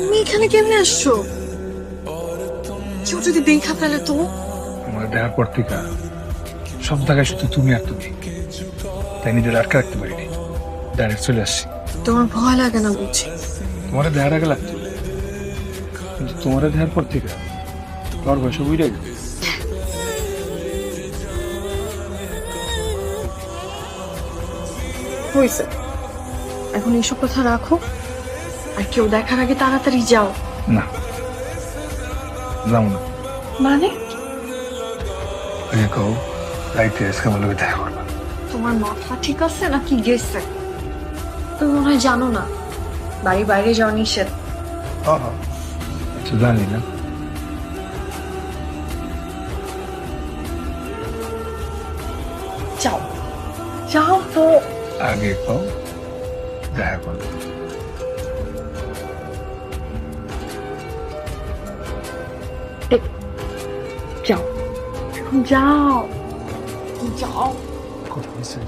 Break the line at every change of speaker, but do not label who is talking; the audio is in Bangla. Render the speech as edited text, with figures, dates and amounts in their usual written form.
তুমি এখানে কেমনে আসছো? কেউ যদি দেখা ফেলে তো?
আমার দেওয়ার পর থেকে সব জায়গায় শুধু তুমি আর তুমি, তাই নিজের আটকে রাখতে পারিনি, ডাইরেক্ট চলে আসছি।
তোমার ভয় লাগে না বুঝছি।
তোমার দেওয়ার আগে লাগতো, কিন্তু তোমার দেওয়ার পর থেকে তোমার বয়স বুঝে গেছে।
হয়েছে, এখন এইসব কথা রাখো, আর কেউ দেখার আগে তাড়াতাড়ি যাও।
না, যাও না।
মানে?
ওই যে কও, রাইতে আজকে আমার লোকে দেখা করবা।
তোমার মাথা ঠিক আছে নাকি গেছে? তুমি মনে হয় জানো না, বাড়ির বাইরে যাওয়া নিষেধ।
আচ্ছা, জানি না।
যাও, যাও তো।
আগে কও, দেখা করবো।
যাও, এখন যাও, যাও।
কথা হয়েছে?